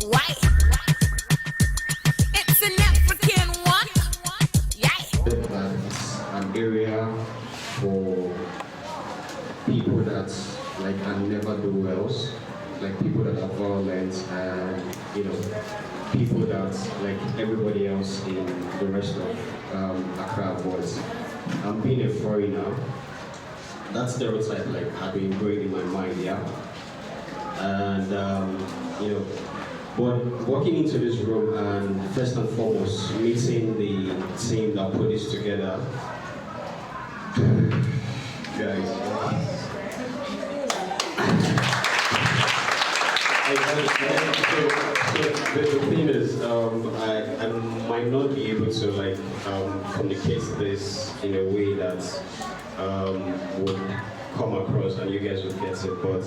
Right. It's an African one. Yeah. It's an area for people that like never do well, like people that are violent and people that like everybody else in the rest of Accra. But I'm being a foreigner. That stereotype like had been ingrained in my mind, yeah. And but walking into this room and first and foremost meeting the team that put this together, guys. The thing is, I might not be able to like communicate this in a way that would come across and you guys would get it, but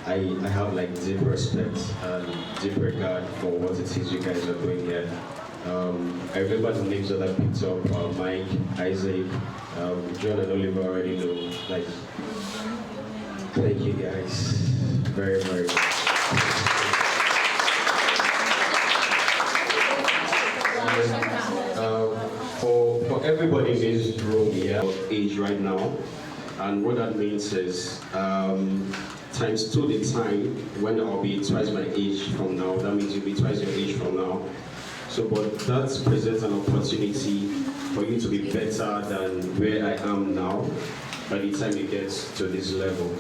I have like deep respect and deep regard for what it is you guys are doing here. I remember the names that I picked up, Mike, Isaac, John and Oliver already know. Like, thank you guys very, very much. For everybody in this room here, age right now, and what that means is times 2 the time when I'll be twice my age from now. That means you'll be twice your age from now. So, but that presents an opportunity for you to be better than where I am now by the time you get to this level.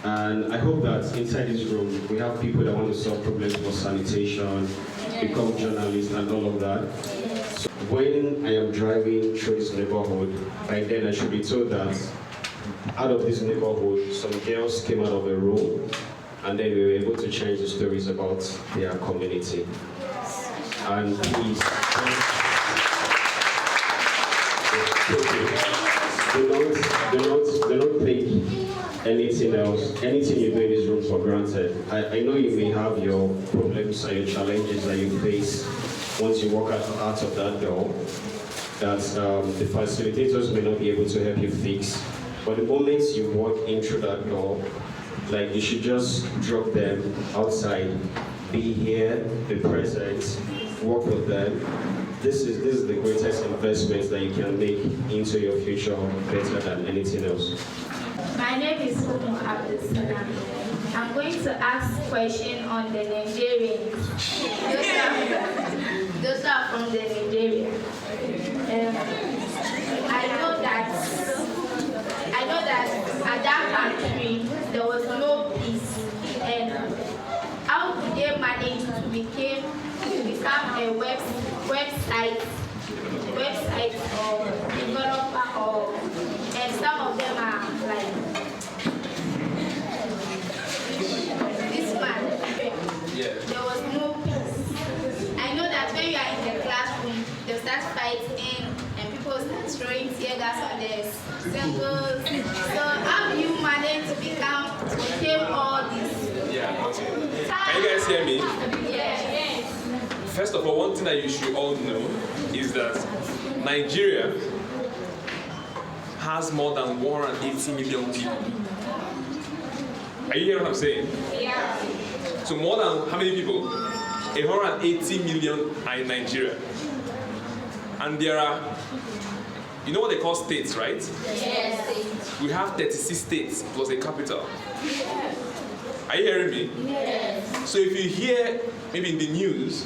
And I hope that inside this room, we have people that want to solve problems for sanitation, become journalists and all of that. So when I am driving through this neighborhood, by then I should be told that out of this neighborhood, some girls came out of a room and then we were able to change the stories about their community. And please, do not think anything else, anything you do in this room for granted. I know you may have your problems and your challenges that you face once you walk out of that door, that the facilitators may not be able to help you fix. But the moment you walk in through that door, like you should just drop them outside, be here, be present, work with them. This is the greatest investment that you can make into your future better than anything else. My name is Humo Abdul-Salam. I'm going to ask a question on the Nigerians. Those are from the Nigeria. I know that at that country there was no peace. And how did they manage to become a website or developer, or and some of them are like this man. Yeah. There was no peace. I know that when you are in the classroom, they start fighting and people start throwing tear gas on their circles. So how do you manage to become all this? Yeah, okay. Can you guys hear me? Yes. First of all, one thing that you should all know is that Nigeria has more than 180 million people. Are you hearing what I'm saying? Yeah. So more than how many people? 180 million are in Nigeria. And there are, you know what they call states, right? Yes. We have 36 states plus a capital. Are you hearing me? Yes. So if you hear maybe in the news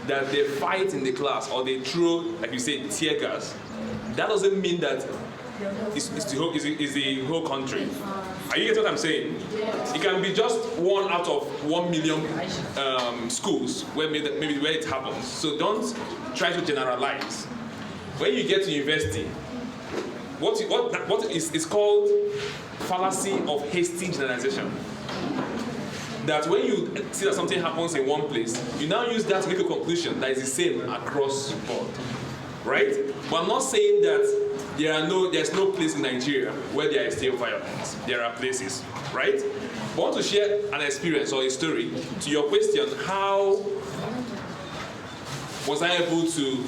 that they fight in the class or they throw, like you say, tear gas, that doesn't mean that it's the whole country. Are you getting what I'm saying? It can be just 1 out of 1 million schools where maybe where it happens. So don't try to generalize. When you get to university, what is called fallacy of hasty generalization. That when you see that something happens in one place, you now use that to make a conclusion that is the same across the board, right? But I'm not saying that there's no place in Nigeria where there is still violence. There are places, right? But I want to share an experience or a story to your question: how was I able to,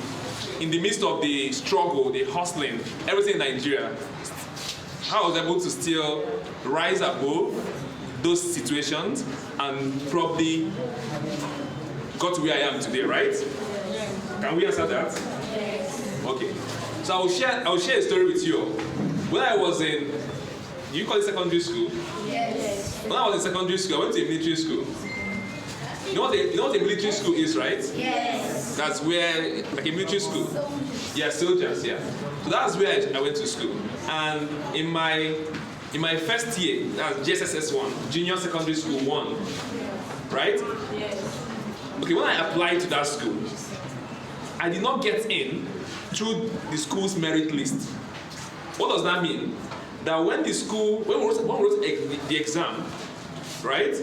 in the midst of the struggle, the hustling, everything in Nigeria, how I was able to still rise above those situations and probably got to where I am today, right? Can we answer that? Yes. Okay. So I will share a story with you. When I was in, do you call it secondary school? Yes. When I was in secondary school, I went to a military school. You know what a military school is, right? Yes. That's where, like a military school. Yeah, soldiers, yeah. So that's where I went to school. And in my first year, that's JSSS 1, Junior Secondary School 1, right? Yes. Okay, when I applied to that school, I did not get in through the school's merit list. What does that mean? That when we wrote the exam, right?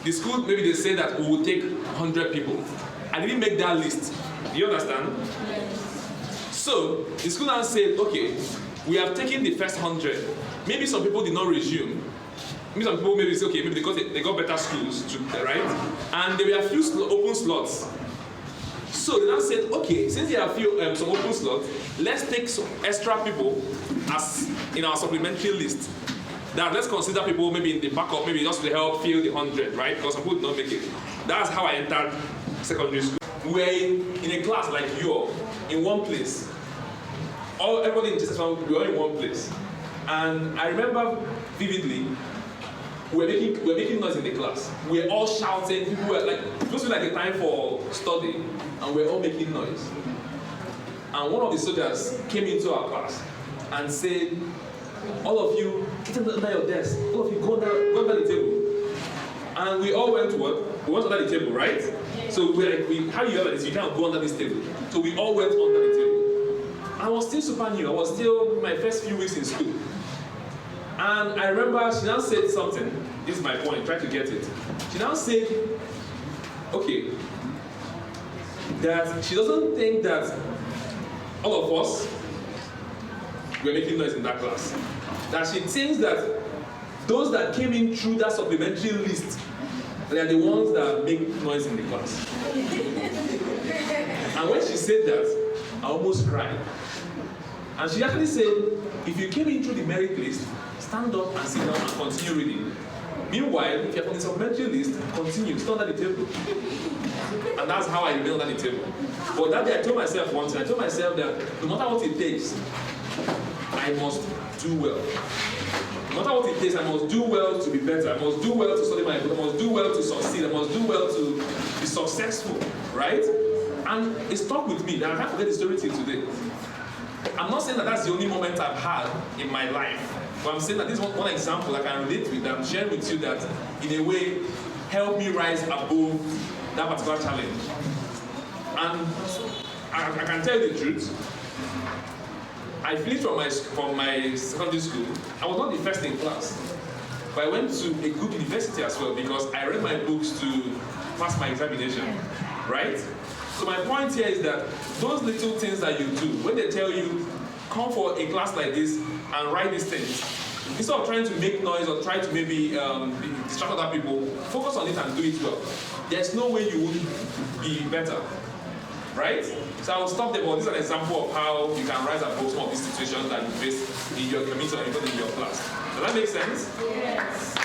The school, maybe they say that we will take 100 people. I didn't make that list. Do you understand? Yes. So the school now said, okay, we have taken the first 100. Maybe some people did not resume. Maybe some people maybe say, okay, maybe because they got better schools, right? And there were a few open slots. So they now said, okay, since there are few some open slots, let's take some extra people as in our supplementary list. That let's consider people maybe in the backup, maybe just to help fill the 100, right? Because some people did not make it. That's how I entered secondary school. We're in a class like you, in one place. Everybody in JSS1, we were in one place. And I remember vividly, we were making noise in the class. We were all shouting. People were like, it was like a time for study, and we were all making noise. And one of the soldiers came into our class and said, all of you, get under your desk. All of you, go under the table. And we all went to what? We went under the table, right? So we're like, how you have this? You can't go under this table. So we all went under the table. I was still super new. I was still my first few weeks in school. And I remember she now said something. This is my point, try to get it. She now said, okay, that she doesn't think that all of us were making noise in that class. That she thinks that those that came in through that supplementary list, they are the ones that make noise in the class. And when she said that, I almost cried. And she actually said, if you came in through the merit list, stand up and sit down and continue reading. Meanwhile, if you're on the supplementary list, continue, stand under the table. And that's how I remained under the table. But that day I told myself once, I told myself that no matter what it takes, I must do well. No matter what it takes, I must do well to be better. I must do well to study my book. I must do well to succeed. I must do well to be successful, right? And it stuck with me. That I can't forget the story till today. I'm not saying that that's the only moment I've had in my life. But I'm saying that this is one example I can relate with, that I'm sharing with you that, in a way, helped me rise above that particular challenge. And I can tell you the truth. I finished from my secondary school. I was not the first in class, but I went to a good university as well because I read my books to pass my examination, right? So my point here is that those little things that you do, when they tell you, come for a class like this and write these things, instead of trying to make noise or try to maybe distract other people, focus on it and do it well. There's no way you would be better, right? So I'll stop there, but this is an example of how you can rise above some of these situations that you face in your community or even in your class. Does that make sense? Yes.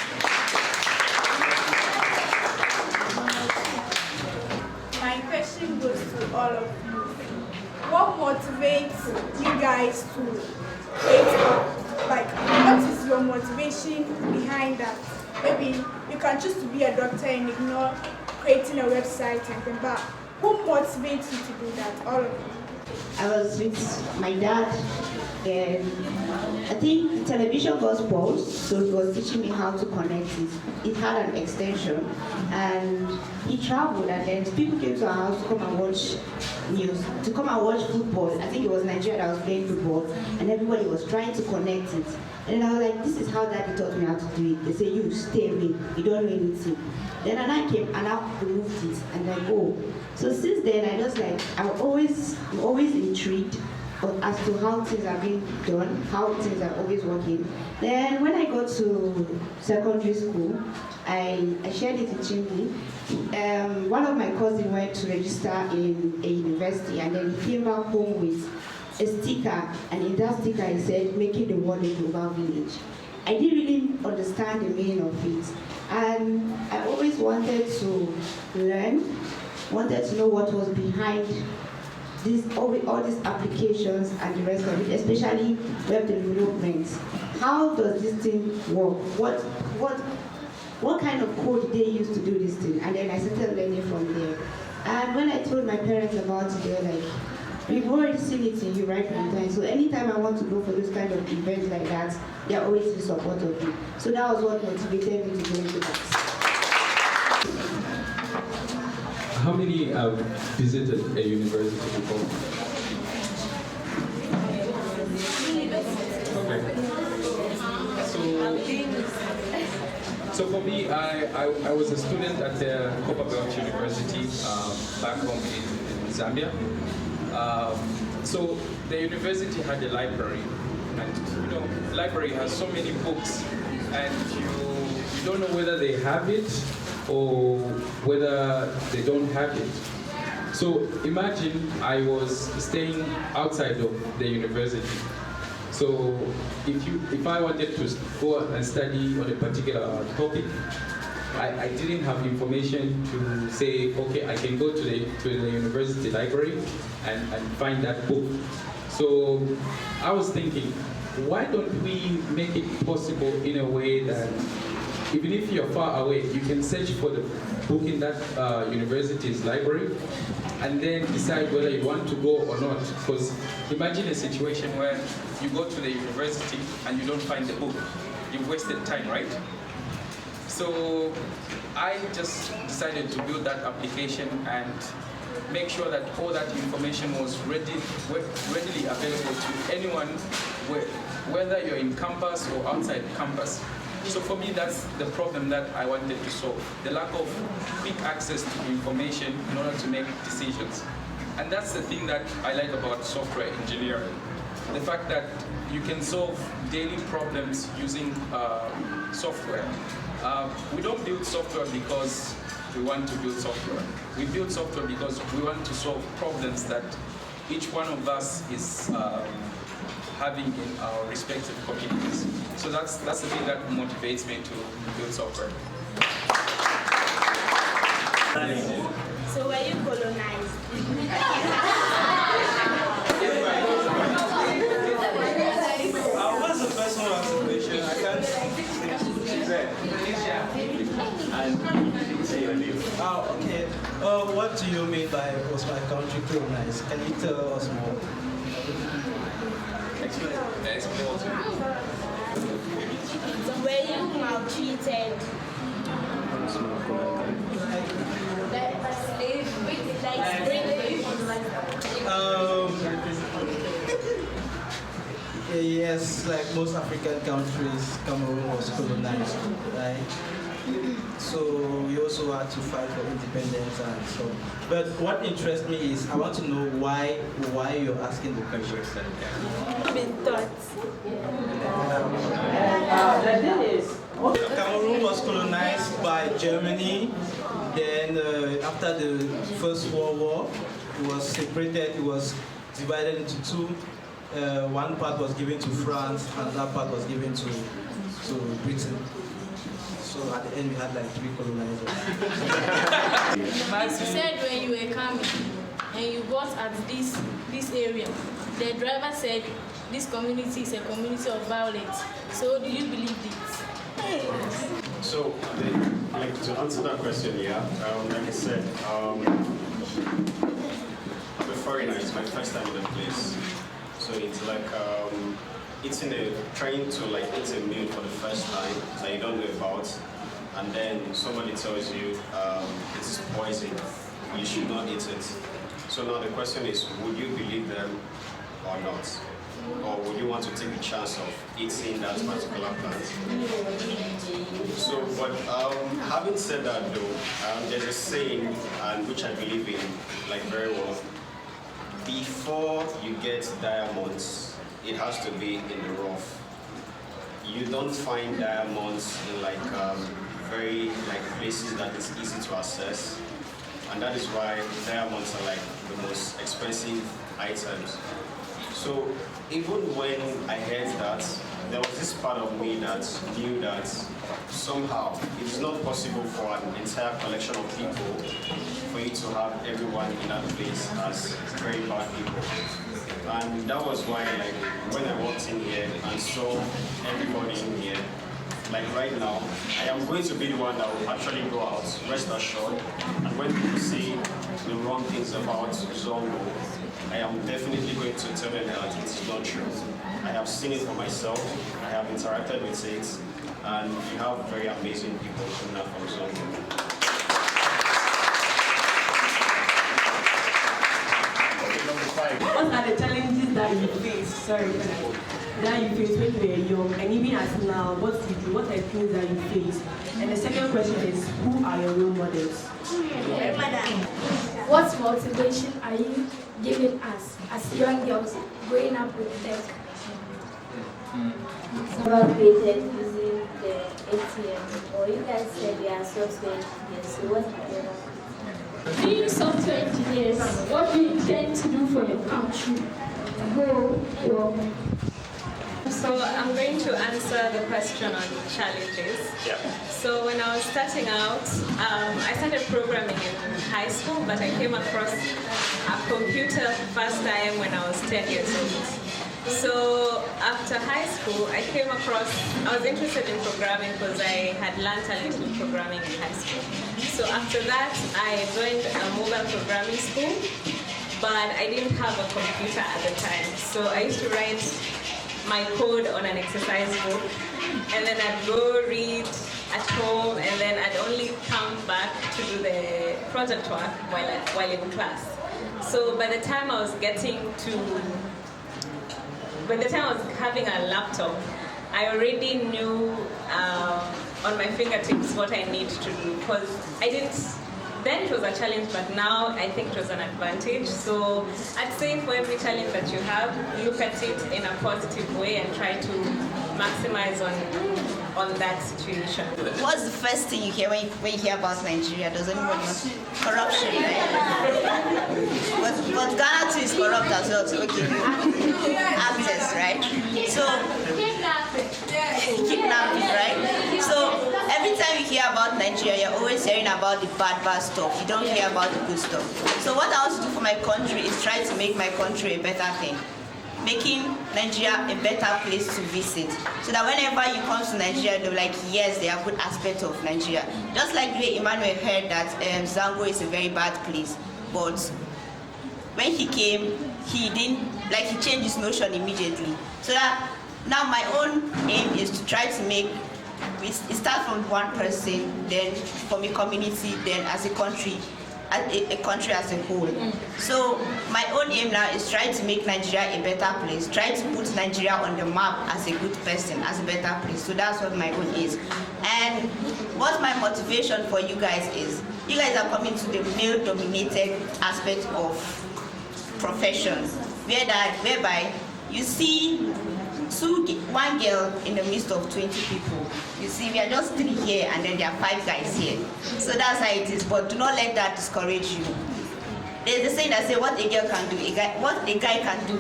My question goes to all of you. What motivates you guys to create like, what is your motivation behind that? Maybe you can choose to be a doctor and ignore creating a website and then, but who motivates you to do that, all of you? I was with my dad, and I think television got paused, so he was teaching me how to connect it. It had an extension, and he traveled, and then people came to our house to come and watch news, to come and watch football. I think it was Nigeria that was playing football, and everybody was trying to connect it. And I was like, this is how Daddy taught me how to do it. They say, you stay away, you don't know anything. Then I came and I removed it, and I go. So since then, I just like, I'm always intrigued as to how things are being done, how things are always working. Then when I got to secondary school, I shared it with Chimney. One of my cousins went to register in a university, and then he came back home with a sticker, and in that sticker he said, making the world a global village. I didn't really understand the meaning of it. And I always wanted to learn, wanted to know what was behind all these applications and the rest of it, especially web development. How does this thing work? What kind of code they use to do this thing? And then I started learning from there. And when I told my parents about it, they were like, we've already seen it in you right from the time. So anytime I want to go for this kind of events like that, they are always in support of me. So that was what motivated me to go into that. How many have visited a university before? Okay. So for me, I was a student at the Copperbelt University back home in Zambia. So the university had a library, and library has so many books, and you don't know whether they have it or whether they don't have it. So imagine I was staying outside of the university. So if I wanted to go and study on a particular topic, I didn't have information to say, okay, I can go to the university library and find that book. So I was thinking, why don't we make it possible in a way that even if you're far away, you can search for the book in that university's library and then decide whether you want to go or not. Because imagine a situation where you go to the university and you don't find the book. You've wasted time, right? So I just decided to build that application and make sure that all that information was readily available to anyone, whether you're in campus or outside campus. So for me, that's the problem that I wanted to solve, the lack of quick access to information in order to make decisions. And that's the thing that I like about software engineering, the fact that you can solve daily problems using software. We don't build software because we want to build software. We build software because we want to solve problems that each one of us is having in our respective communities. So that's the thing that motivates me to build software. So were you colonized? What's the personal observation? I can't say your name. Oh, okay. What do you mean by was my country colonized? Can you tell us more? Explain. Were you maltreated? Yes, like most African countries, Cameroon was colonized, right? So we also had to fight for independence and so. But what interests me is I want to know why you're asking the question. Been taught. Cameroon was colonized by Germany. Then after the First World War, it was separated. It was divided into two. One part was given to France, another part was given to Britain. So at the end, we had like 3 colonizers. As you said when you were coming and you got at this area, the driver said this community is a community of violence. So do you believe this? So, like to answer that question, like I said, I'm a foreigner. It's my first time in the place, so it's like trying to eat a meal for the first time that you don't know about, and then somebody tells you it's poison, you should not eat it. So now the question is, would you believe them or not? Or would you want to take the chance of eating that particular plant? So, but having said that though, there's a saying, and which I believe in very well. Before you get diamonds, it has to be in the rough. You don't find diamonds in very places that it's easy to access, and that is why diamonds are the most expensive items. So even when I heard that, there was this part of me that knew that somehow it is not possible for an entire collection of people for you to have everyone in that place as very bad people. And that was why, like, when I walked in here and saw everybody in here, like right now, I am going to be the one that will actually go out, rest assured. And when people say the wrong things about Zongo, I am definitely going to tell them that it is not true. I have seen it for myself, I have interacted with it, and you have very amazing people coming out from Zongo. What are the challenges that you face? That you face when you were young, and even as now, what are the things that you face? And the second question is, who are your role models? What motivation are you giving us as young girls growing up with tech? About created using the ATM, or you guys said you are software engineers, so what are you? Being software engineers, what do you intend to do for your country? So I'm going to answer the question on challenges. Yeah. So when I was starting out, I started programming in high school, but I came across a computer first time when I was 10 years old. So after high school, I was interested in programming because I had learned a little programming in high school. So after that, I joined a mobile programming school, but I didn't have a computer at the time. So I used to write my code on an exercise book, and then I'd go read at home, and then I'd only come back to do the project work while in class. So by the time I was having a laptop, I already knew on my fingertips what I need to do, because then it was a challenge, but now I think it was an advantage. So I'd say for every challenge that you have, look at it in a positive way and try to maximize on that situation. What's the first thing you hear when you hear about Nigeria? Does anyone know? Corruption, right? But Ghana too is corrupt as well, so okay. Access, right? So kidnapping, right? So every time you hear about Nigeria, you're always hearing about the bad stuff. You don't hear about the good stuff. So what I want to do for my country is try to make my country a better thing. Making Nigeria a better place to visit. So that whenever you come to Nigeria, they're like, yes, there are good aspects of Nigeria. Just like the way Emmanuel heard that Zango is a very bad place. But when he came, he changed his notion immediately. So that now my own aim is to try to make it start from one person, then from a community, then as a country as a whole. So my own aim now is try to make Nigeria a better place, try to put Nigeria on the map as a good person, as a better place. So that's what my own is. And what my motivation for you guys is, you guys are coming to the male-dominated aspect of professions, whereby you see one girl in the midst of 20 people. You see, we are just 3 here and then there are 5 guys here. So that's how it is, but do not let that discourage you. There's a saying that says what a girl can do, what a guy can do,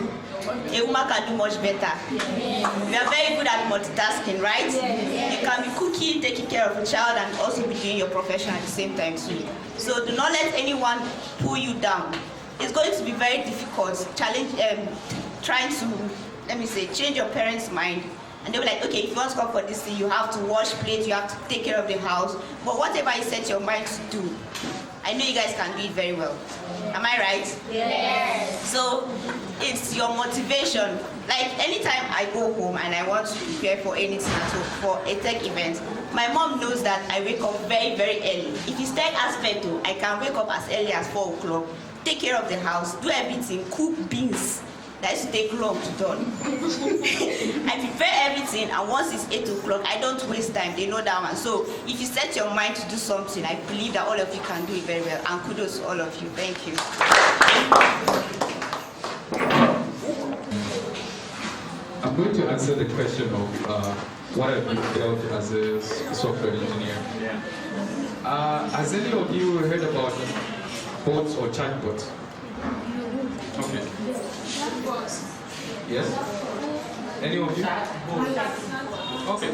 a woman can do much better. We are very good at multitasking, right? You can be cooking, taking care of a child, and also be doing your profession at the same time too. So do not let anyone pull you down. It's going to be very difficult, trying to, change your parents' mind. And they were like, okay, if you want to come for this thing, you have to wash plates, you have to take care of the house. But whatever you set your mind to do, I know you guys can do it very well. Am I right? Yes. So it's your motivation. Like anytime I go home and I want to prepare for anything at all, for a tech event, my mom knows that I wake up very, very early. If it's tech aspect, I can wake up as early as 4 o'clock, take care of the house, do everything, cook beans. That used to take long to done. I prepare everything, and once it's 8 o'clock, I don't waste time. They know that one. So if you set your mind to do something, I believe that all of you can do it very well. And kudos to all of you. Thank you. I'm going to answer the question of what I've been dealt as a software engineer. Has any of you heard about bots or chatbots? Okay. Yes? Any of you? Okay.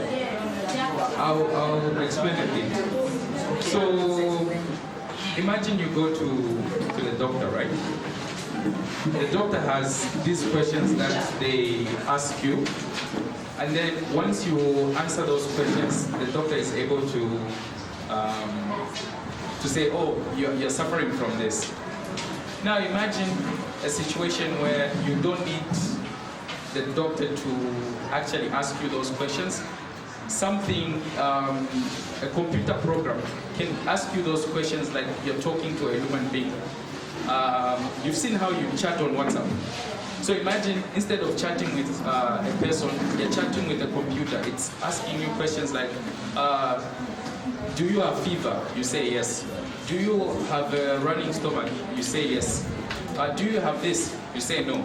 I'll explain a bit. So imagine you go to the doctor, right? The doctor has these questions that they ask you, and then once you answer those questions, the doctor is able to say, oh, you're suffering from this. Now imagine a situation where you don't need the doctor to actually ask you those questions. Something, a computer program can ask you those questions like you're talking to a human being. You've seen how you chat on WhatsApp. So imagine instead of chatting with a person, you're chatting with a computer. It's asking you questions like, do you have fever? You say yes. Do you have a running stomach? You say yes. Do you have this? You say no.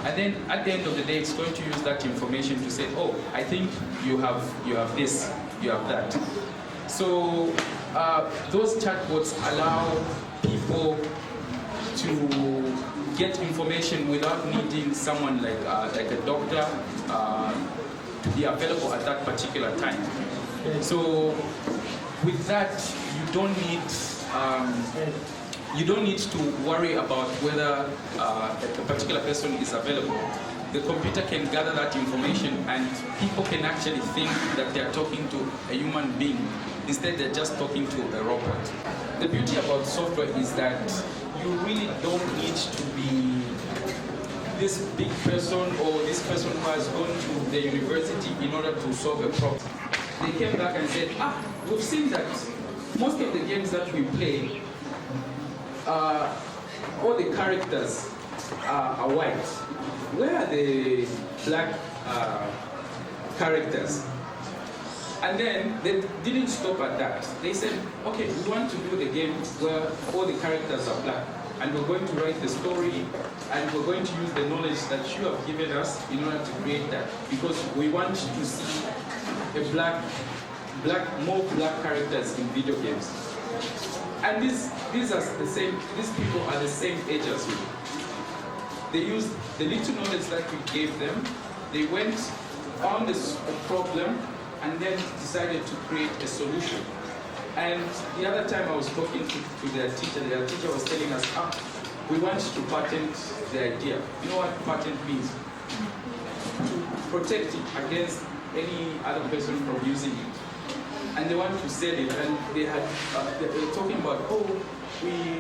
And then at the end of the day, it's going to use that information to say, oh, I think you have this, you have that. So those chatbots allow people to get information without needing someone like a doctor to be available at that particular time. So with that, you don't need to worry about whether a particular person is available. The computer can gather that information, and people can actually think that they are talking to a human being. Instead, they're just talking to a robot. The beauty about software is that you really don't need to be this big person or this person who has gone to the university in order to solve a problem. They came back and said, we've seen that most of the games that we play, all the characters are white. Where are the black characters? And then they didn't stop at that. They said, okay, we want to do the game where all the characters are black. And we're going to write the story, and we're going to use the knowledge that you have given us in order to create that. Because we want to see more black characters in video games. And these people are the same age as you. They used the little knowledge that we gave them. They went, found a problem, and then decided to create a solution. And the other time I was talking to their teacher was telling us, we want to patent the idea. You know what patent means? To protect it against any other person from using it. And they want to sell it, and they were talking about, we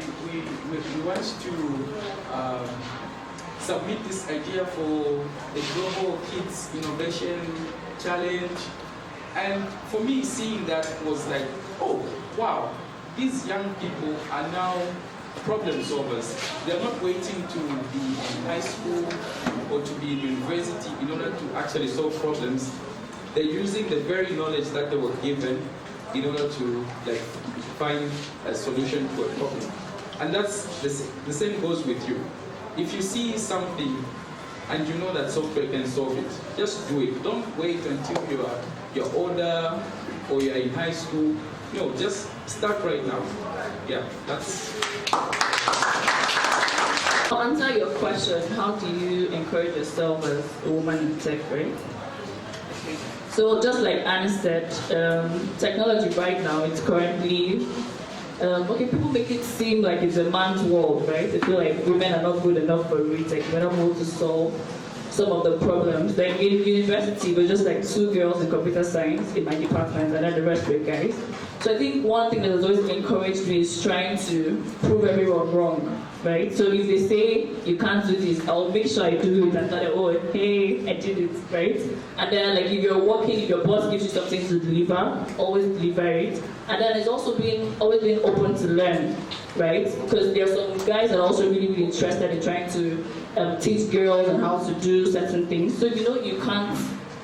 want to submit this idea for a global kids innovation challenge. And for me, seeing that was like, oh, wow, these young people are now problem solvers. They're not waiting to be in high school or to be in university in order to actually solve problems. They're using the very knowledge that they were given in order to find a solution to a problem. And that's the same goes with you. If you see something and you know that software can solve it, just do it. Don't wait until you're older or you're in high school. No, just start right now. Yeah, that's... To answer your question, how do you encourage yourself as a woman in tech, right? So just like Anne said, technology right now, it's currently, people make it seem like it's a man's world, right? They feel like women are not good enough for tech, we're not able to solve some of the problems. Like in university, we're just like 2 girls in computer science in my department, and then the rest were guys. So I think one thing that has always encouraged me is trying to prove everyone wrong, right? So if they say you can't do this, I'll make sure I do it and tell them, oh, hey, I did it, right? And then like if you're working, if your boss gives you something to deliver, always deliver it. And then it's also always being open to learn, right? Because there are some guys that are also really, really interested in trying to teach girls and how to do certain things. So if you know you can't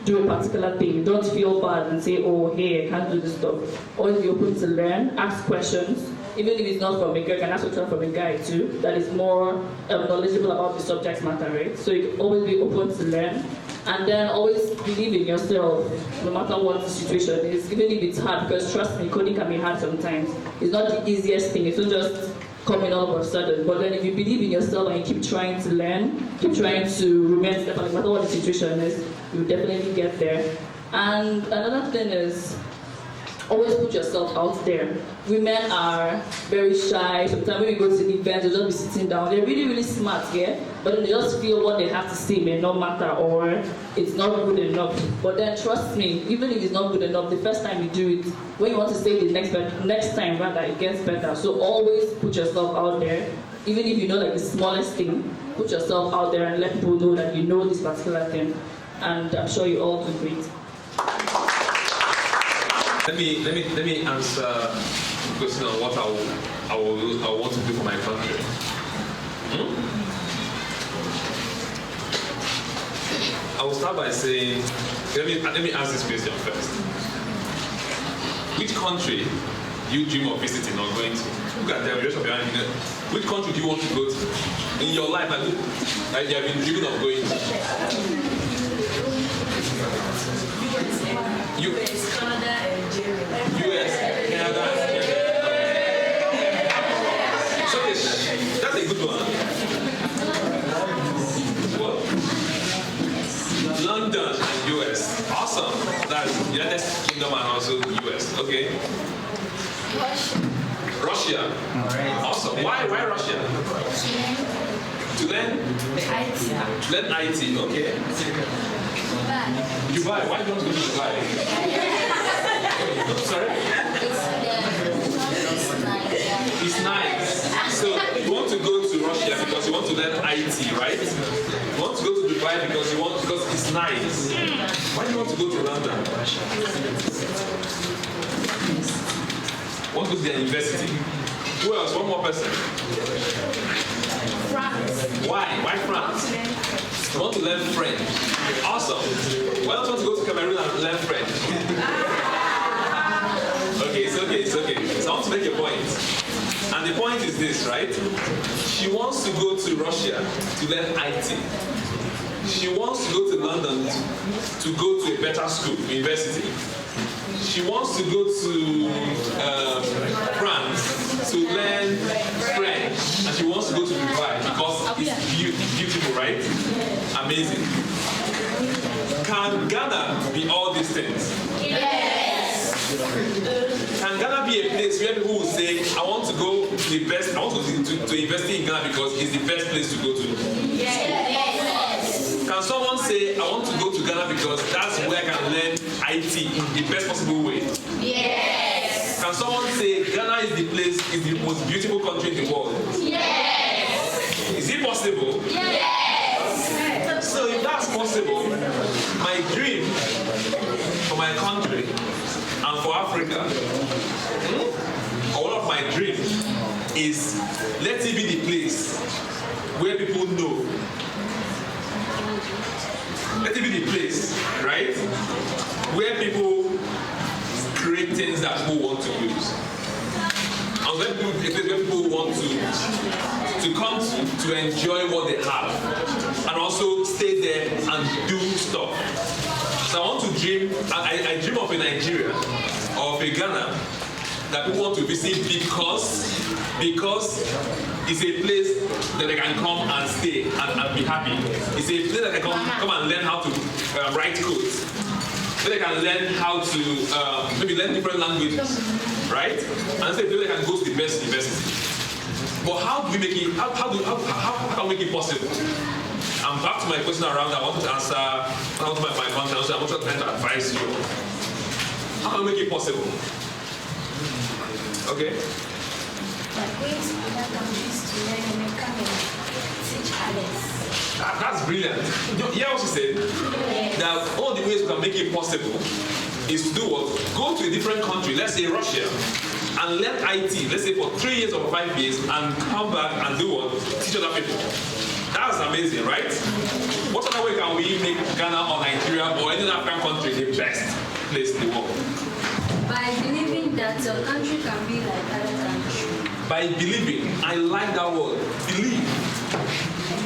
do a particular thing, don't feel bad and say, oh, hey, I can't do this stuff. Always be open to learn, ask questions. Even if it's not from a girl, you can ask questions from a guy too, that is more knowledgeable about the subject matter, right? So you can always be open to learn. And then always believe in yourself, no matter what the situation is, even if it's hard, because trust me, coding can be hard sometimes. It's not the easiest thing, it's not just coming all of a sudden. But then if you believe in yourself and you keep trying to learn, keep trying to remain stable, no matter what the situation is, you'll definitely get there. And another thing is, always put yourself out there. Women are very shy. Sometimes when we go to the event, they'll just be sitting down. They're really, really smart, yeah? But then they just feel what they have to say may not matter or it's not good enough. But then trust me, even if it's not good enough, the first time you do it, when you want to say it the next time, rather, it gets better. So always put yourself out there. Even if you know like the smallest thing, put yourself out there and let people know that you know this particular thing. And I'm sure you all do great. Let me answer the question on what I want to do for my country. I will start by saying, let me ask this question first. Which country do you dream of visiting or going to? Look at them, raise up your hand. Which country do you want to go to in your life that you have been dreaming of going to? US, Canada, and Germany. US, Canada, so that's a good one. What? London and US. Awesome. That's United Kingdom and also US. Okay. Russia. Awesome. Why Russia? To learn IT. Learn IT. Okay. Dubai. Why do you want to go to Dubai? Sorry? It's nice. So you want to go to Russia because you want to learn IT, right? You want to go to Dubai because it's nice. Why do you want to go to London? Want to go to the university? Who else? One more person. France. Why France? You want to learn French. Awesome. Why don't you want to go to Cameroon and learn French? Okay, it's okay. So I want to make a point. And the point is this, right? She wants to go to Russia to learn IT. She wants to go to London to go to a better school, university. She wants to go to France to learn French, and she wants to go to Dubai because it's beautiful, right? Amazing. Can Ghana be all these things? Yes. Can Ghana be a place where people will say, I want to go to the best, I want to invest in Ghana because it's the best place to go to? Yes. Can someone say, I want to go to Ghana because that's where I can learn IT in the best possible way? Yes. Can someone say, Ghana is the place, is the most beautiful country in the world? Yes. Is it possible? Yes. So if that's possible, my dream for my country and for Africa, one of my dreams is let it be the place where people know. Let it be the place, right, where people create things that people want to use. And let people be a place where people want to come to enjoy what they have and also stay there and do stuff. So I want to dream, I dream of a Nigeria or of a Ghana that people want to visit because it's a place that they can come and stay and be happy. It's a place that they can come and learn how to write codes. So they can learn how to maybe learn different languages, right? And it's a place they can go to the best university. But how do we make it? How can we make it possible? And back to my question around, I want to answer. I want my content. I want to try to advise you. How can we make it possible? Okay. That's brilliant. You hear what she said? That all the ways we can make it possible is to do what? Go to a different country, let's say Russia, and learn IT, let's say for 3 years or 5 years, and come back and do what? Teach other people. That's amazing, right? What other way can we make Ghana or Nigeria or any African country the best place in the world? By believing that your country can be like other countries. By believing. I like that word. Believe.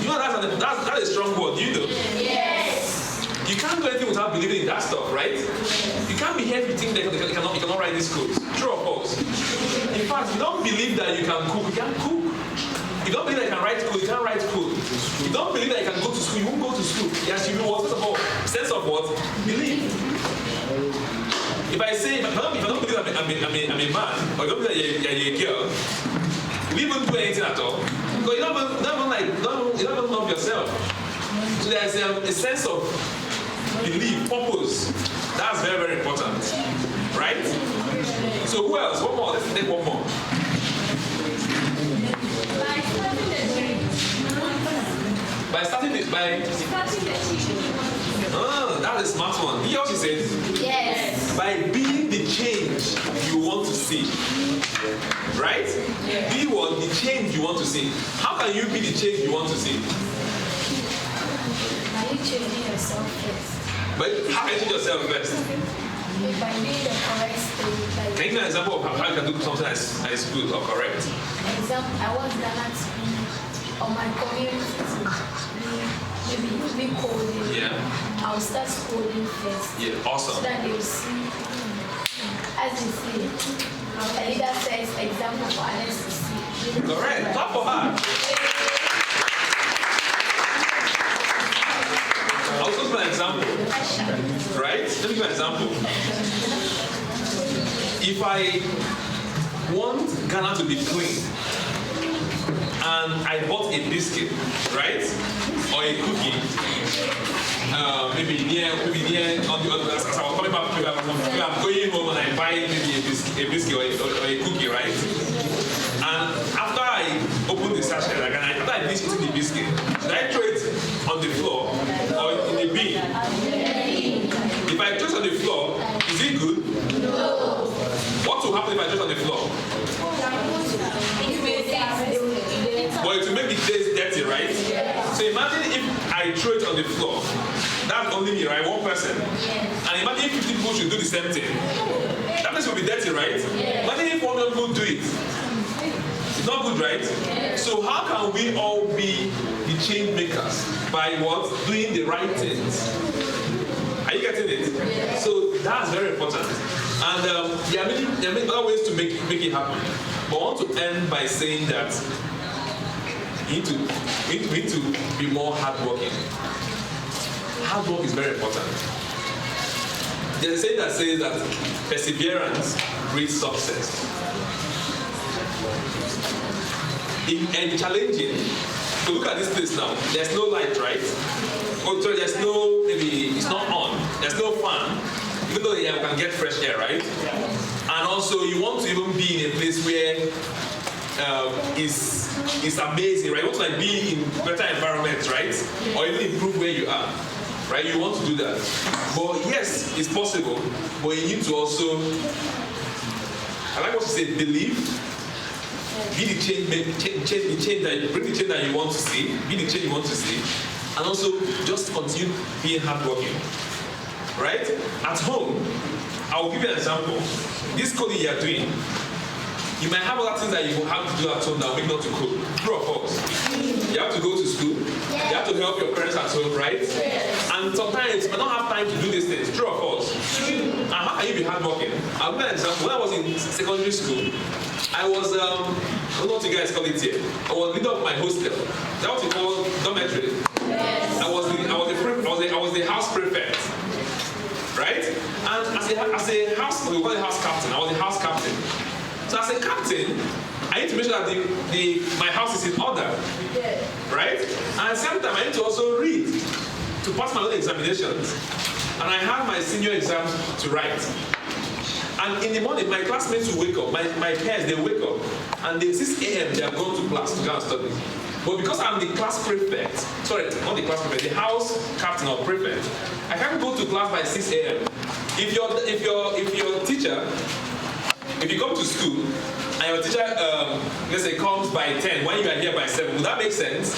You know that's a strong word. You know? Yes. You can't do anything without believing in that stuff, right? You can't be here if you think that you cannot write this code. True or false? In fact, you don't believe that you can cook, you can't cook. You don't believe that you can write code, you can't write code. You don't believe that you can go to school, you won't go to school. Yes, you will. First of all, sense of of what? Belief. If I say, if I don't believe I'm a man, or I don't believe you're a girl, you won't do anything at all. Because you don't even love yourself. So there's a sense of belief, purpose. That's very, very important. Right? So who else? One more. Let's take one more. By starting the oh, that's a smart one. You also said Yes. By being the change you want to see. Right? Be what? The change you want to see. How can you be the change you want to see? By you changing yourself first. But how can you change yourself first? By being the correct state. Can you give an example of how you can do something that is good or correct? Example, I want Ghana to be on my community to be coding. Yeah. I'll start coding first. Yeah, awesome. So that they will see, as they see, a leader says example for others to see. Correct. Clap for her. I'll give you an example. Right? Let me give you an example. If I want Ghana to be clean, and I bought a biscuit, right, or a cookie, maybe near on the other. As I was coming back, I'm going home and I buy maybe a biscuit or a cookie, right? And after I open the sachet, like, and after I finish eating the biscuit, should I throw it on the floor or in the bin? If I throw it on the floor, is it good? No. What will happen if I throw it on the floor? But it will make the place dirty, right? So imagine if I throw it on the floor. That's only me, right? One person. And imagine if 50 people should do the same thing. That place will be dirty, right? Imagine if 100 people do it. It's not good, right? So how can we all be the change makers? By what? Doing the right things. Are you getting it? So that's very important. And there are many other ways to make it happen. But I want to end by saying that we need to be more hardworking. Hard work is very important. There's a saying that says that perseverance breeds success. And challenging. So look at this place now. There's no light, right? Oh, sorry, there's no, maybe it's not on. There's no fan. Even though you can get fresh air, right? And also you want to even be in a place where it's amazing, right? You want to like be in better environments, right? Or even improve where you are, right? You want to do that. But yes, it's possible. But you need to also, I like what you say, believe. Be the change that bring the change that you want to see. Be the change you want to see, and also just continue being hardworking. Right? At home, I will give you an example. This coding you are doing, you might have other things that you will have to do at home that will make not to code. True or false? You have to go to school. You have to help your parents at home, right? And sometimes you might not have time to do these things. True or false? And how can you be hardworking? I'll give you an example. When I was in secondary school, I was, I don't know what you guys call it here. I was leader of my hostel. That what you call dormitory. Yes. I was the house prefect, right? And as a house, we call it house captain. I was the house captain. So as a captain, I need to make sure that my house is in order, right? And at the same time, I need to also read to pass my own examinations. And I have my senior exams to write. And in the morning, my classmates will wake up, my peers, they wake up, and at 6 a.m. they have gone to class to go and study. But because I'm the class prefect, sorry, not the class prefect, the house captain or prefect, I can't go to class by 6 a.m. If your teacher, if you come to school, and your teacher, let's say, comes by 10, when you are here by 7, would that make sense?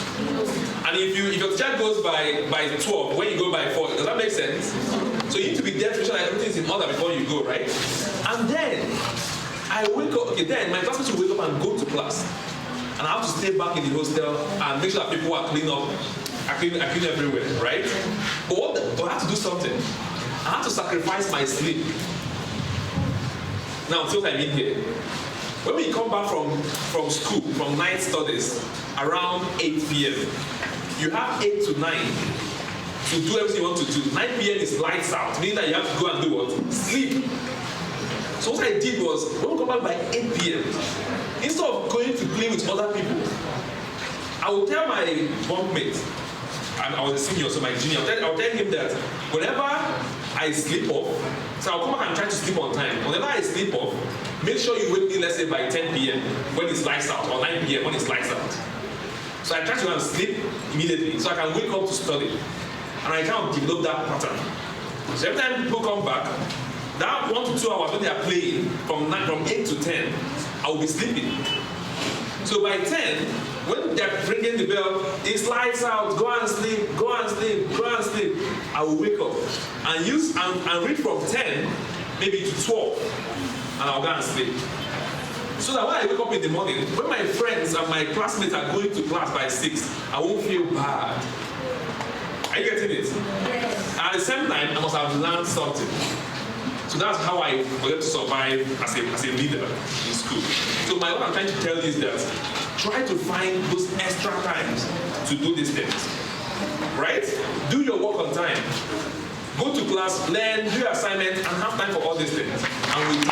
And if your teacher goes by 12, when you go by 4, does that make sense? So you need to be there to make sure that everything is in order before you go, right? And then I wake up, okay, then my classmates will wake up and go to class. And I have to stay back in the hostel and make sure that people are clean everywhere, right? But I have to do something. I have to sacrifice my sleep. Now, see what I mean here. When we come back from school, from night studies, around 8 p.m., you have 8 to 9 to do everything you want to do. 9 p.m. is lights out, meaning that you have to go and do what? Sleep. So what I did was, when we come back by 8 p.m., instead of going to play with other people, I would tell my bunkmate, and I was a senior, so my junior, I'll tell him that whenever I sleep off, so I'll come back and try to sleep on time. Whenever I sleep off, make sure you wake me, let's say, by 10 p.m. when it's lights out, or 9 p.m. when it's lights out. So I try to go and sleep immediately, so I can wake up to study. And I kind of develop that pattern. So every time people come back, that 1 to 2 hours when they are playing, from 8 to 10, I will be sleeping. So by 10, when they're ringing the bell, it's lights out, go and sleep, go and sleep, go and sleep. I will wake up and read from 10 maybe to 12, and I'll go and sleep. So that when I wake up in the morning, when my friends and my classmates are going to class by 6, I won't feel bad. Are you getting it? Yes. And at the same time, I must have learned something. So that's how I was able to survive as a leader in school. So what I'm trying to tell you is that try to find those extra times to do these things. Right? Do your work on time. Go to class, learn, do your assignment, and have time for all these things. And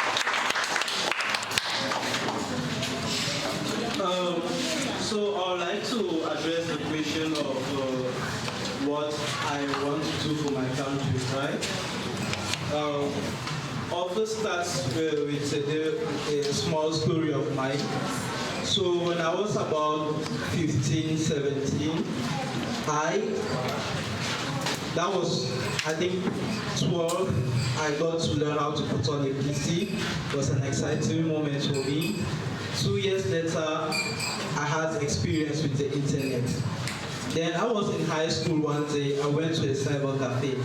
So I would like to address the question of what I want to do for my country, right? I'll first start with a small story of mine. So when I was about 15, 17, that was, I think, 12, I got to learn how to put on a PC. It was an exciting moment for me. 2 years later, I had experience with the internet. Then I was in high school one day, I went to a cyber cafe.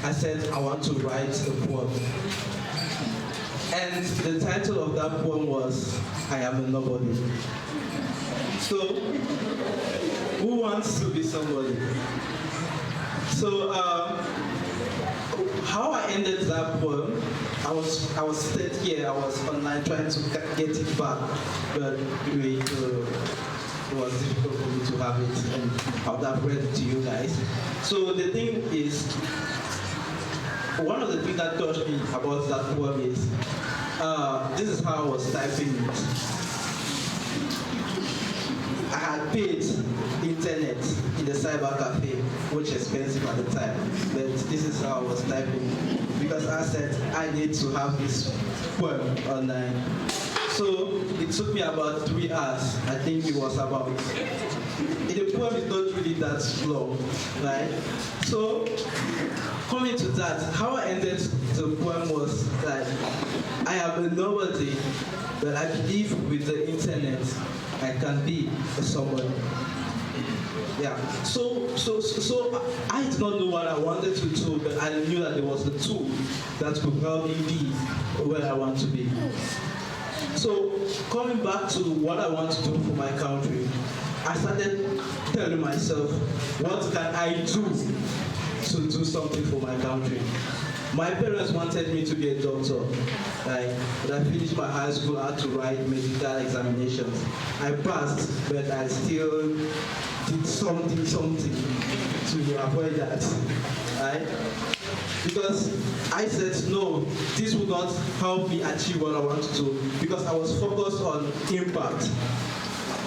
I said, I want to write a poem. And the title of that poem was, I Am a Nobody. So, who wants to be somebody? So, how I ended that poem, I was sitting here, I was online trying to get it back, but it was difficult for me to have it, and I'll have read it to you guys. So the thing is, one of the things that touched me about that poem is, this is how I was typing it. I had paid internet in the cyber cafe, which is expensive at the time, but this is how I was typing, because I said I need to have this poem online. So it took me about 3 hours. I think it was about, the poem is not really that long, right? So coming to that, how I ended the poem was that I am a nobody, but I believe with the internet I can be somebody. Yeah. So I did not know what I wanted to do, but I knew that there was a tool that could help me be where I want to be. So coming back to what I want to do for my country, I started telling myself, what can I do to do something for my country? My parents wanted me to be a doctor. When I finished my high school, I had to write medical examinations. I passed, but I still did something to avoid that. Right? Because I said, no, this will not help me achieve what I want to do, because I was focused on impact.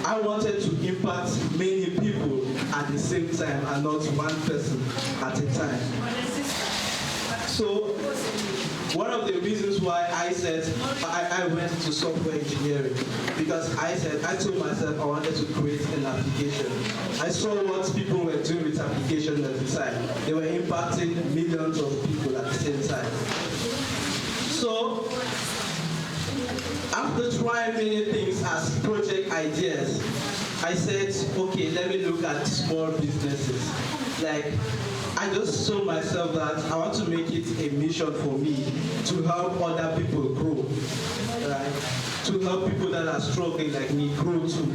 I wanted to impact many people at the same time and not one person at a time. So one of the reasons why I said I went into software engineering, because I told myself I wanted to create an application. I saw what people were doing with applications at the time. They were impacting millions of people at the same time. So after trying many things as project ideas, I said, okay, let me look at small businesses. I just told myself that I want to make it a mission for me to help other people grow, right? To help people that are struggling like me grow too.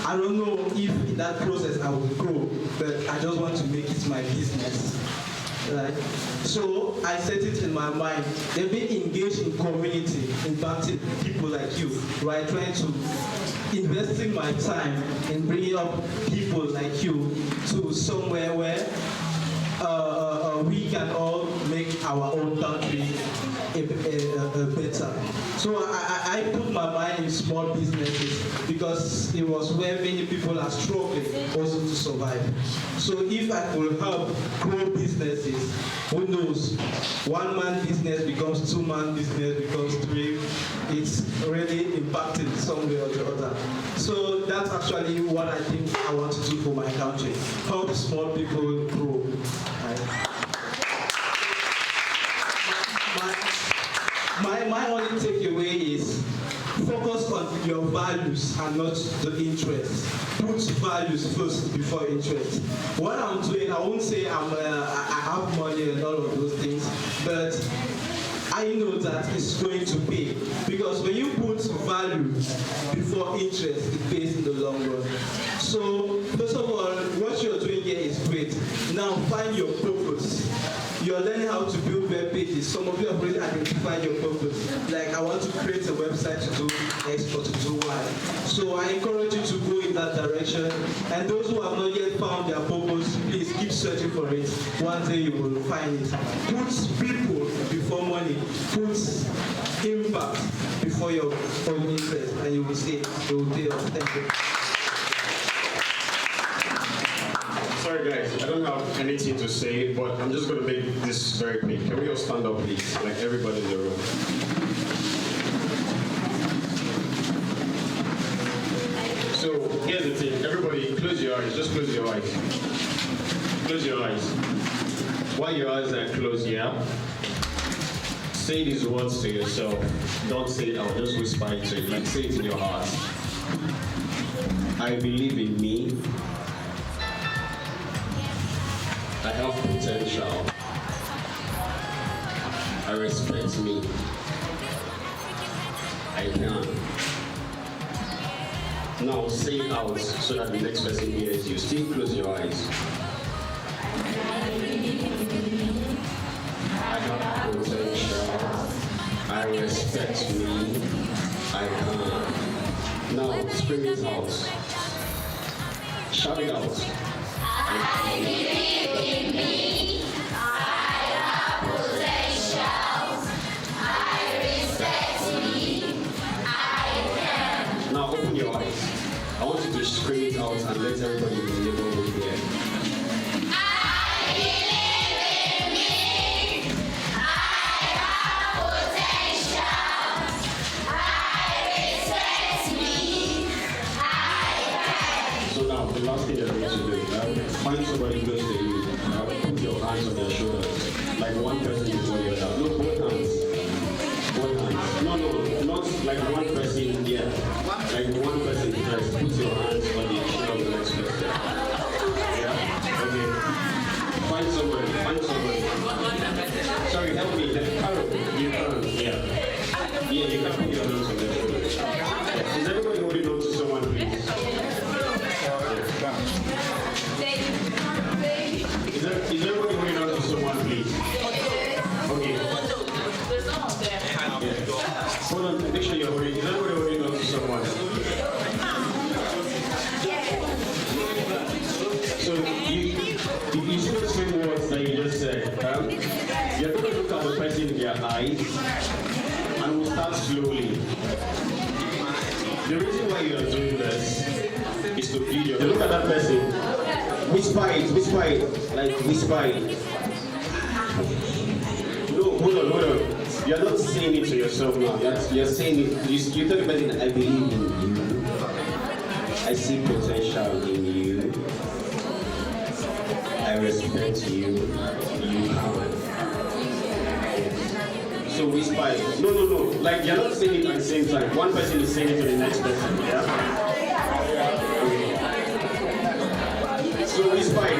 I don't know if in that process I will grow, but I just want to make it my business, right? So I set it in my mind. They've been engaged in community, impacting people like you, right? Trying to investing my time in bringing up people like you to somewhere where we can all make our own country better. So I put my mind in small businesses because it was where many people are struggling also to survive. So if I could help grow businesses, who knows, one-man business becomes two-man business becomes three. It's really impacting some way or the other. So that's actually what I think I want to do for my country. Help small people grow. My only takeaway is focus on your values and not the interest. Put values first before interest. What I'm doing, I won't say I have money and all of those things, but I know that it's going to pay. Because when you put value before interest, it pays in the long run. So, first of all, what you're doing here is great. Now find your purpose. You're learning how to build web pages. Some of you have already identified your purpose. Like, I want to create a website to do X or to do Y. So I encourage you to go in that direction. And those who have not yet found their purpose, please keep searching for it. One day you will find it. Put people before money. Put impact before your own interest. And you will see it will pay off. Thank you. Sorry guys, I don't have anything to say, but I'm just going to make this very quick. Can we all stand up please, like everybody in the room? So here's the thing, everybody close your eyes, just close your eyes. Close your eyes. While your eyes are closed, yeah? Say these words to yourself. Don't say it out, just whisper it to it, like say it in your heart. I believe in me. I have potential. I respect me. I can. Now say it out so that the next person hears you. Still close your eyes. I have potential. I respect me. I can. Now scream it out. Shout it out. I believe in me. I have potential. I respect me. I can. Now open your eyes. I want you to scream it out and let everybody in the neighborhood hear. I believe in me. I have potential. I respect me. I can. So now the last thing you're going to do. Find somebody close to you. Put your hands on their shoulders. Like one person before the other. No, both hands. Both hands. No, not like one person here. Like one person first. Put your hands on the shoulder of the next person. Yeah? Okay. Find somebody. Find somebody. Sorry, help me. Carol, you can. Yeah. Yeah, you can put your hands on their shoulders. Is everybody holding on to someone, please? Is everybody holding on to someone, please? Okay. Hold on, make sure you're holding. Is everybody holding on to someone? So you see the same words that you just said. You're going to look at the person in their eyes and we'll start slowly. The reason why you are doing this is to feed your. Look at that person. Whisper it, like whisper it. No, hold on. You're not saying it to yourself now. You're saying it. You tell the person, I believe in you. I see potential in you. I respect you. You can. So whisper it. No. Like you're not saying it at the same time. One person is saying it to the next person. Yeah. So whisper it.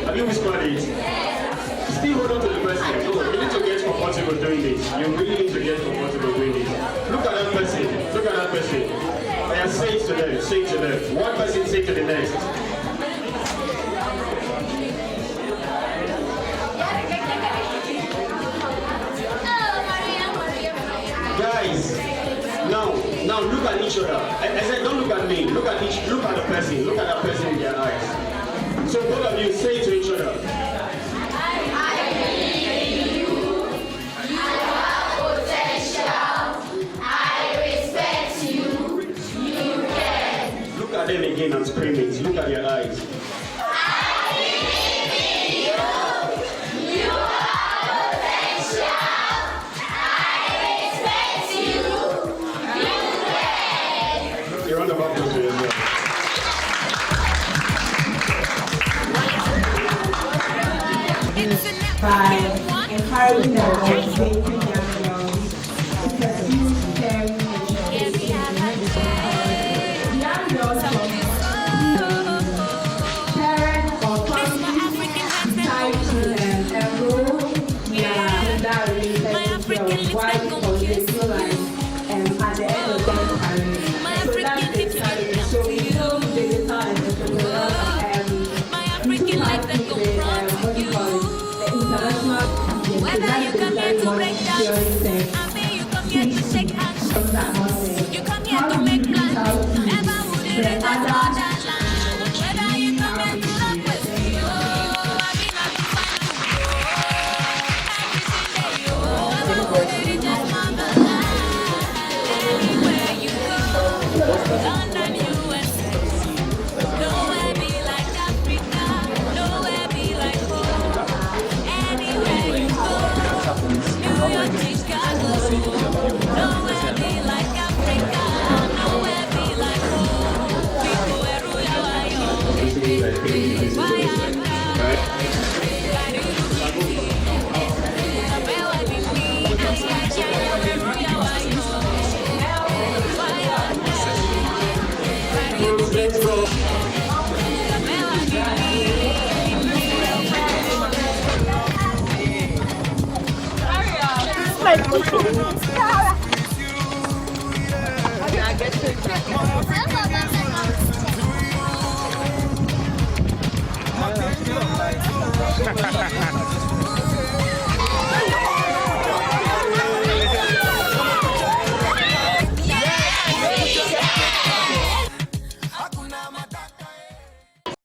Have you whispered it? Still hold on to the person. No, you need to get comfortable doing this. You really need to get comfortable doing this. Look at that person. I say it to them. One person say to the next. look at each other. I said, don't look at me. Look at the person. Look at that person in their eyes. So both of you say to each other. Look at them again and scream it. Look at your eyes. A round of applause for yourself. By encouraging them and motivating young girls to pursue STEM education. Young girls from parents or families decide to enroll their gender-related girls. Why? Because they feel like at the end of their career. So that's the challenge. So we know digital entrepreneurs looking at the what do you call it? The international from that model. How do we reach out to the Ha ha ha ha.